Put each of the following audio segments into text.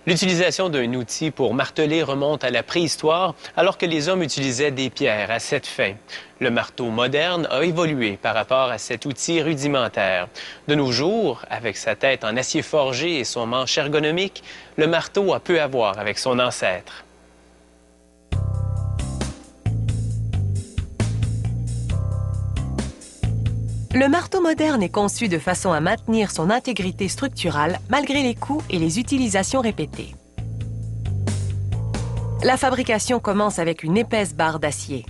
L'utilisation d'un outil pour marteler remonte à la préhistoire, alors que les hommes utilisaient des pierres à cette fin. Le marteau moderne a évolué par rapport à cet outil rudimentaire. De nos jours, avec sa tête en acier forgé et son manche ergonomique, le marteau a peu à voir avec son ancêtre. Le marteau moderne est conçu de façon à maintenir son intégrité structurale malgré les coups et les utilisations répétées. La fabrication commence avec une épaisse barre d'acier.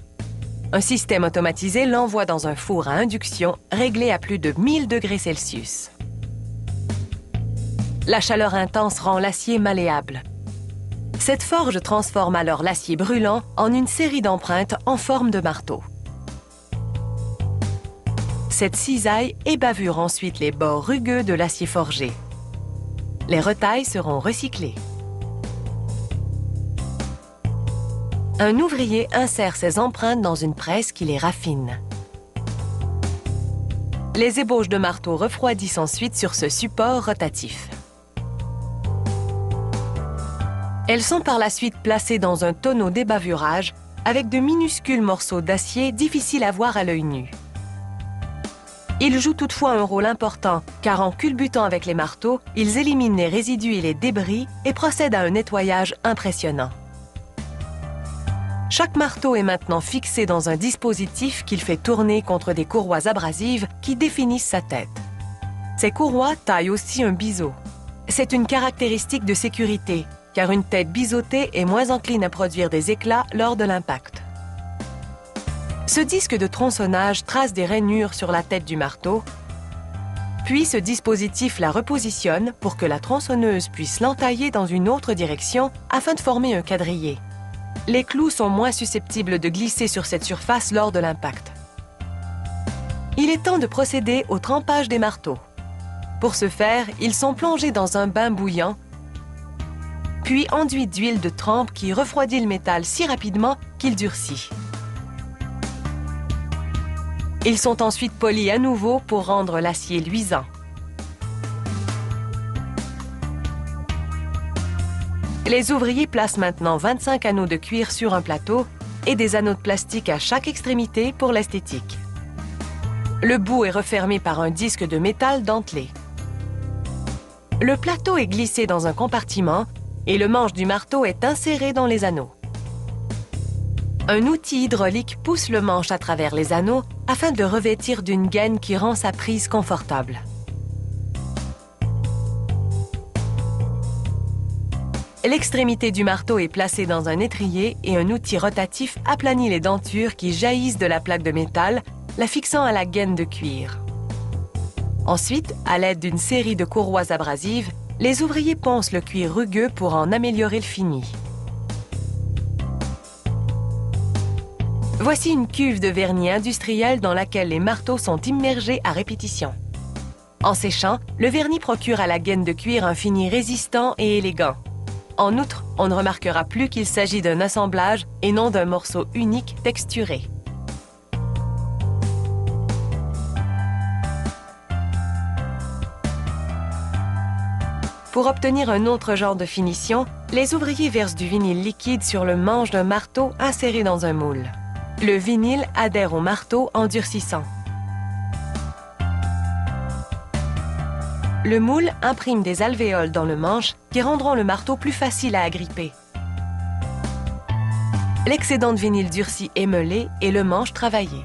Un système automatisé l'envoie dans un four à induction réglé à plus de 1000 degrés Celsius. La chaleur intense rend l'acier malléable. Cette forge transforme alors l'acier brûlant en une série d'empreintes en forme de marteau. Cette cisaille ébavure ensuite les bords rugueux de l'acier forgé. Les retailles seront recyclées. Un ouvrier insère ses empreintes dans une presse qui les raffine. Les ébauches de marteau refroidissent ensuite sur ce support rotatif. Elles sont par la suite placées dans un tonneau d'ébavurage avec de minuscules morceaux d'acier difficiles à voir à l'œil nu. Ils jouent toutefois un rôle important, car en culbutant avec les marteaux, ils éliminent les résidus et les débris et procèdent à un nettoyage impressionnant. Chaque marteau est maintenant fixé dans un dispositif qu'il fait tourner contre des courroies abrasives qui définissent sa tête. Ces courroies taillent aussi un biseau. C'est une caractéristique de sécurité, car une tête biseautée est moins encline à produire des éclats lors de l'impact. Ce disque de tronçonnage trace des rainures sur la tête du marteau, puis ce dispositif la repositionne pour que la tronçonneuse puisse l'entailler dans une autre direction afin de former un quadrillé. Les clous sont moins susceptibles de glisser sur cette surface lors de l'impact. Il est temps de procéder au trempage des marteaux. Pour ce faire, ils sont plongés dans un bain bouillant, puis enduits d'huile de trempe qui refroidit le métal si rapidement qu'il durcit. Ils sont ensuite polis à nouveau pour rendre l'acier luisant. Les ouvriers placent maintenant 25 anneaux de cuir sur un plateau et des anneaux de plastique à chaque extrémité pour l'esthétique. Le bout est refermé par un disque de métal dentelé. Le plateau est glissé dans un compartiment et le manche du marteau est inséré dans les anneaux. Un outil hydraulique pousse le manche à travers les anneaux afin de le revêtir d'une gaine qui rend sa prise confortable. L'extrémité du marteau est placée dans un étrier et un outil rotatif aplanit les dentures qui jaillissent de la plaque de métal, la fixant à la gaine de cuir. Ensuite, à l'aide d'une série de courroies abrasives, les ouvriers poncent le cuir rugueux pour en améliorer le fini. Voici une cuve de vernis industriel dans laquelle les marteaux sont immergés à répétition. En séchant, le vernis procure à la gaine de cuir un fini résistant et élégant. En outre, on ne remarquera plus qu'il s'agit d'un assemblage et non d'un morceau unique texturé. Pour obtenir un autre genre de finition, les ouvriers versent du vinyle liquide sur le manche d'un marteau inséré dans un moule. Le vinyle adhère au marteau en durcissant. Le moule imprime des alvéoles dans le manche qui rendront le marteau plus facile à agripper. L'excédent de vinyle durci est meulé et le manche travaillé.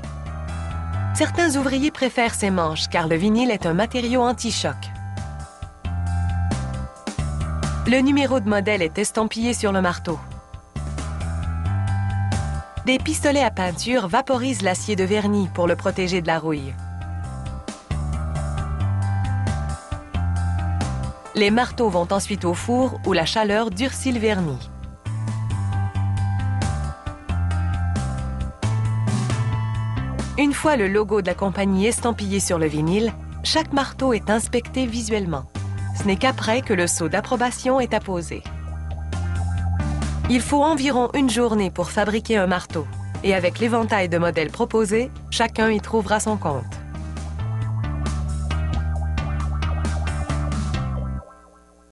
Certains ouvriers préfèrent ces manches car le vinyle est un matériau anti-choc. Le numéro de modèle est estampillé sur le marteau. Des pistolets à peinture vaporisent l'acier de vernis pour le protéger de la rouille. Les marteaux vont ensuite au four où la chaleur durcit le vernis. Une fois le logo de la compagnie estampillé sur le vinyle, chaque marteau est inspecté visuellement. Ce n'est qu'après que le sceau d'approbation est apposé. Il faut environ une journée pour fabriquer un marteau. Et avec l'éventail de modèles proposés, chacun y trouvera son compte.